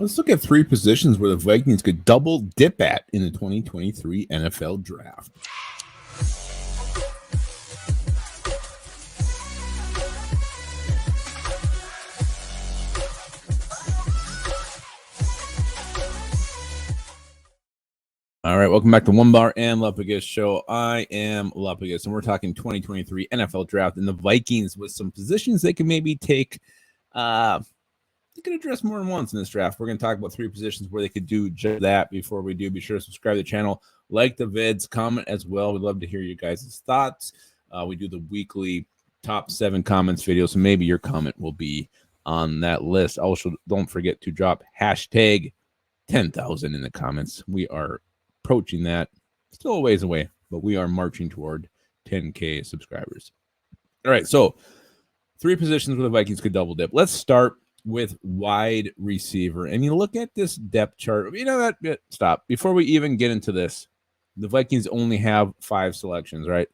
Let's look at three positions where the Vikings could double dip at in the 2023 NFL Draft. All right, welcome back to Onebar and Lupagus show. I am Lupagus, and we're talking 2023 NFL Draft and the Vikings with some positions they can maybe take. They can address more than once in this draft. We're going to talk about three positions where they could do just that. Before we do, be sure to subscribe to the channel, like the vids, comment as well. We'd love to hear you guys' thoughts. We do the weekly top 7 comments video, so maybe your comment will be on that list. Also, don't forget to drop hashtag 10,000 in the comments. We are approaching that, still a ways away, but we are marching toward 10K subscribers. All right, so three positions where the Vikings could double dip. Let's start with wide receiver. And you look at this depth chart. You know that, stop. Before we even get into this, the Vikings only have 5 selections, right?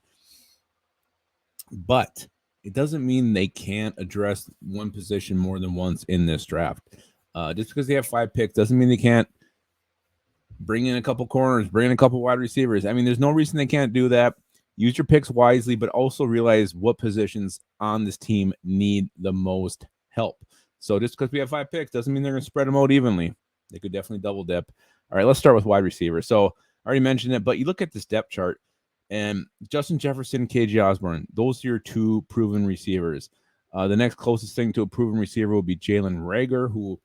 But it doesn't mean they can't address one position more than once in this draft. Just because they have 5 picks doesn't mean they can't bring in a couple corners, bring in a couple wide receivers. I mean, there's no reason they can't do that. Use your picks wisely, but also realize what positions on this team need the most help. So just because we have 5 picks doesn't mean they're going to spread them out evenly. They could definitely double dip. All right, let's start with wide receiver. So I already mentioned it, but you look at this depth chart, and Justin Jefferson, KJ Osborne, those are your 2 proven receivers. The next closest thing to a proven receiver will be Jalen Reagor, who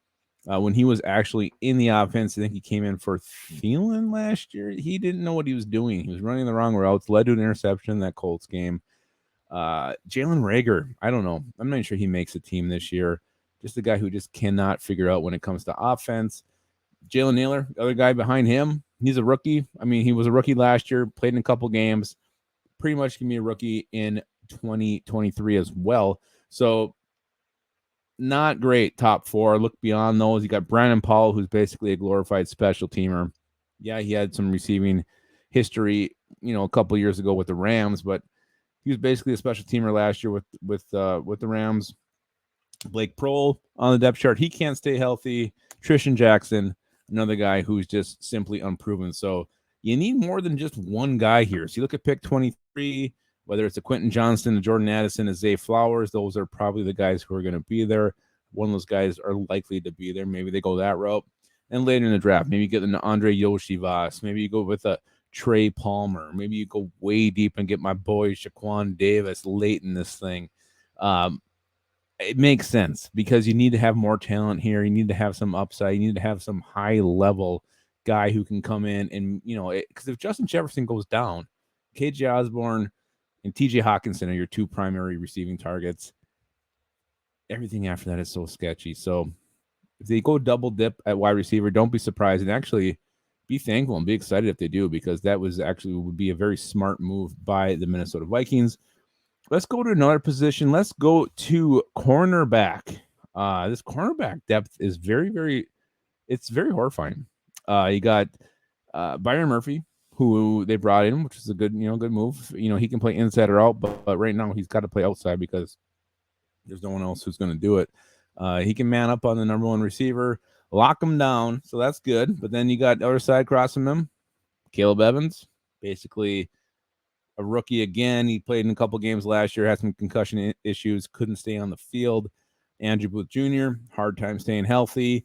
when he was actually in the offense, I think he came in for Thielen last year. He didn't know what he was doing. He was running the wrong routes, led to an interception in that Colts game. Jalen Reagor, I don't know. I'm not sure he makes a team this year. Just a guy who just cannot figure out when it comes to offense. Jalen Naylor, the other guy behind him, he's a rookie. I mean, he was a rookie last year, played in a couple games. Pretty much can be a rookie in 2023 as well. So not great top 4. Look beyond those. You got Brandon Paul, who's basically a glorified special teamer. Yeah, he had some receiving history, a couple years ago with the Rams, but he was basically a special teamer last year with the Rams. Blake Prohl on the depth chart, he can't stay healthy. Trishan Jackson, another guy who's just simply unproven. So you need more than just one guy here. So you look at pick 23. Whether it's a Quentin Johnston, a Jordan Addison, a Zay Flowers, those are probably the guys who are going to be there. One of those guys are likely to be there. Maybe they go that route. And later in the draft, maybe you get an Andre Yoshivas. Maybe you go with a Trey Palmer. Maybe you go way deep and get my boy Shaquan Davis late in this thing. It makes sense because you need to have more talent here. You need to have some upside. You need to have some high-level guy who can come in and, because if Justin Jefferson goes down, KJ Osborne and TJ Hawkinson are your 2 primary receiving targets. Everything after that is so sketchy. So if they go double dip at wide receiver, don't be surprised. And actually be thankful and be excited if they do, because that would be a very smart move by the Minnesota Vikings. Let's go to another position. Let's go to cornerback. This cornerback depth is very horrifying. You got Byron Murphy, who they brought in, which is a good move. He can play inside or out, but right now he's got to play outside because there's no one else who's going to do it. He can man up on the number 1 receiver, lock him down, so that's good. But then you got the other side crossing him, Caleb Evans, basically a rookie again. He played in a couple games last year, had some concussion issues, couldn't stay on the field. Andrew Booth Jr., hard time staying healthy,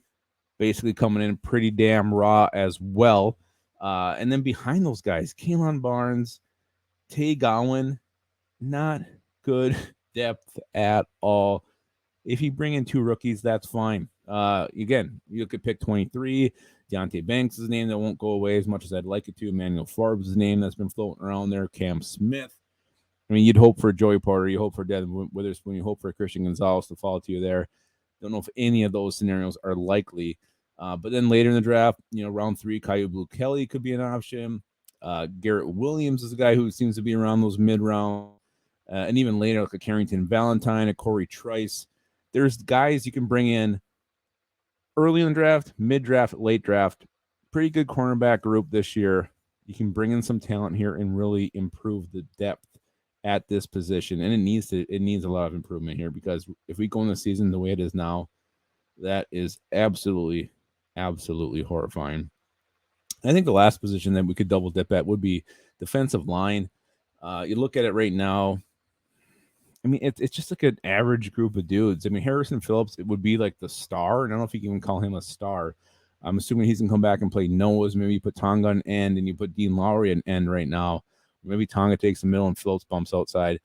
basically coming in pretty damn raw as well. And then behind those guys, Kalen Barnes, Tay Gowan, not good depth at all. If you bring in 2 rookies, that's fine. Again, you could pick 23. Deontay Banks is a name that won't go away as much as I'd like it to. Emmanuel Forbes is a name that's been floating around there. Cam Smith. I mean, you'd hope for Joey Porter. You hope for Devin Witherspoon. You hope for Christian Gonzalez to fall to you there. Don't know if any of those scenarios are likely. But then later in the draft, round 3, Kyu Blue Kelly could be an option. Garrett Williams is a guy who seems to be around those mid-round. And even later, like a Carrington Valentine, a Corey Trice. There's guys you can bring in early in the draft, mid-draft, late draft. Pretty good cornerback group this year. You can bring in some talent here and really improve the depth at this position. And it needs a lot of improvement here, because if we go in the season the way it is now, that is absolutely Absolutely horrifying. I think the last position that we could double dip at would be defensive line. You look at it right now. I mean, it's just like an average group of dudes. I mean, Harrison Phillips, it would be like the star, and I don't know if you can even call him a star. I'm assuming he's gonna come back and play Noah's. Maybe you put Tonga on end, and you put Dean Lowry on end right now. Maybe Tonga takes the middle and Phillips bumps outside.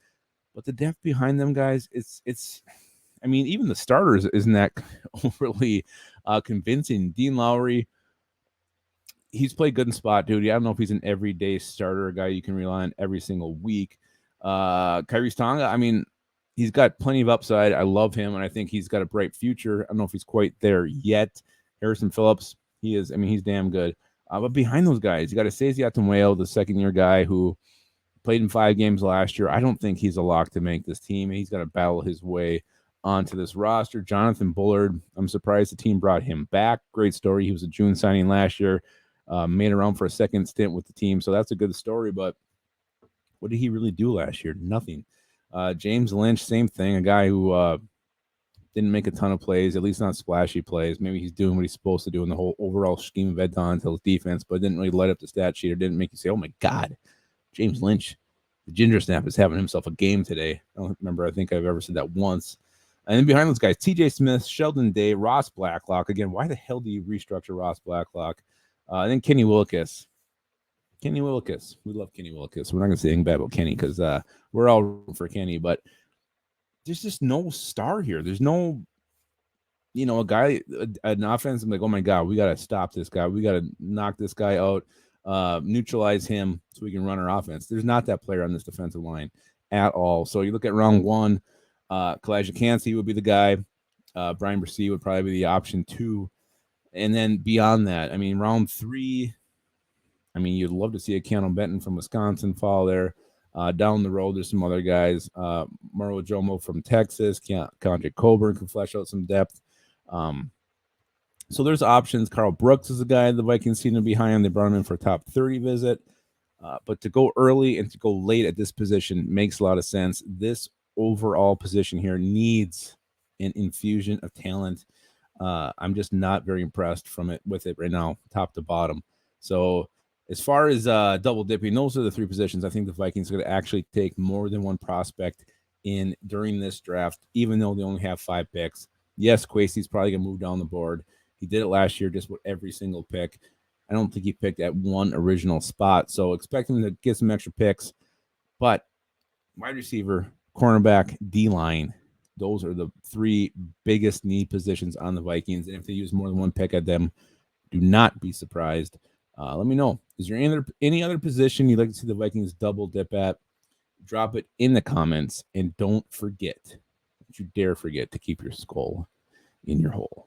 But the depth behind them guys, it's. I mean, even the starters isn't that overly convincing. Dean Lowry, he's played good in spot duty. I don't know if he's an everyday starter, a guy you can rely on every single week. Kyrie Tonga, I mean, he's got plenty of upside. I love him, and I think he's got a bright future. I don't know if he's quite there yet. Harrison Phillips, he is. I mean, he's damn good. But behind those guys, you got Stacey Atumwale, the second-year guy who played in 5 games last year. I don't think he's a lock to make this team. He's got to battle his way onto this roster. Jonathan Bullard, I'm surprised the team brought him back. Great story. He was a June signing last year. Made around for a second stint with the team, so that's a good story. But what did he really do last year? Nothing. James Lynch, same thing. A guy who didn't make a ton of plays, at least not splashy plays. Maybe he's doing what he's supposed to do in the whole overall scheme of Ed Donatel's defense, but didn't really light up the stat sheet or didn't make you say, "Oh my God, James Lynch, the ginger snap is having himself a game today." I don't remember. I think I've ever said that once. And then behind those guys, T.J. Smith, Sheldon Day, Ross Blacklock. Again, why the hell do you restructure Ross Blacklock? And then Kenny Willekes. Kenny Willekes. We love Kenny Willekes. We're not going to say anything bad about Kenny because we're all rooting for Kenny. But there's just no star here. There's no, a guy, an offense. I'm like, oh my God, we got to stop this guy. We got to knock this guy out, neutralize him so we can run our offense. There's not that player on this defensive line at all. So you look at round 1, Kalijah Cansey would be the guy. Brian Bresee would probably be the option 2. And then beyond that, I mean, round 3, I mean, you'd love to see a Keanu Benton from Wisconsin fall there. Down the road, there's some other guys. Maro Jomo from Texas. Kendrick Coburn can flesh out some depth. So there's options. Carl Brooks is a guy the Vikings seem to be high on. They brought him in for a top 30 visit. But to go early and to go late at this position makes a lot of sense. This overall position here needs an infusion of talent. I'm just not very impressed with it right now, top to bottom. So as far as double dipping, those are the 3 positions. I think the Vikings are going to actually take more than one prospect in during this draft, even though they only have 5 picks. Yes, Kwesi's probably going to move down the board. He did it last year just with every single pick. I don't think he picked at one original spot. So expect him to get some extra picks. But wide receiver, cornerback, D-line, those are the 3 biggest need positions on the Vikings. And if they use more than one pick at them, do not be surprised. Let me know. Is there any other position you'd like to see the Vikings double dip at? Drop it in the comments. And don't you dare forget to keep your skull in your hole.